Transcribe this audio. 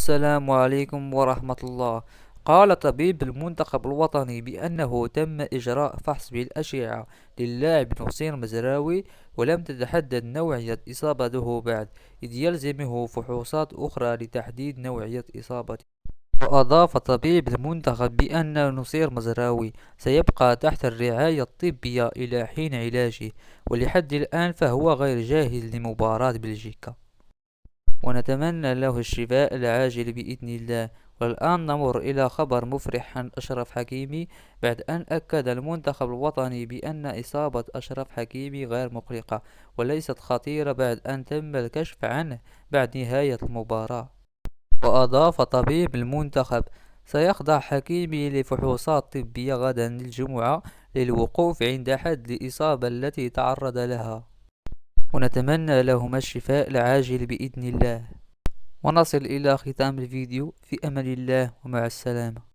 السلام عليكم ورحمة الله. قال طبيب المنتخب الوطني بأنه تم إجراء فحص بالأشعة للاعب نصير مزراوي، ولم تتحدد نوعية إصابته بعد، إذ يلزمه فحوصات أخرى لتحديد نوعية إصابته. وأضاف طبيب المنتخب بأن نصير مزراوي سيبقى تحت الرعاية الطبية إلى حين علاجه، ولحد الآن فهو غير جاهز لمباراة بلجيكا، ونتمنى له الشفاء العاجل بإذن الله. والآن نمر إلى خبر مفرح عن أشرف حكيمي، بعد أن أكد المنتخب الوطني بأن إصابة أشرف حكيمي غير مقلقة وليست خطيرة بعد أن تم الكشف عنه بعد نهاية المباراة. وأضاف طبيب المنتخب: سيخضع حكيمي لفحوصات طبية غدا الجمعة للوقوف عند حد الإصابة التي تعرض لها، ونتمنى لهما الشفاء العاجل بإذن الله. ونصل إلى ختام الفيديو، في أمان الله ومع السلامة.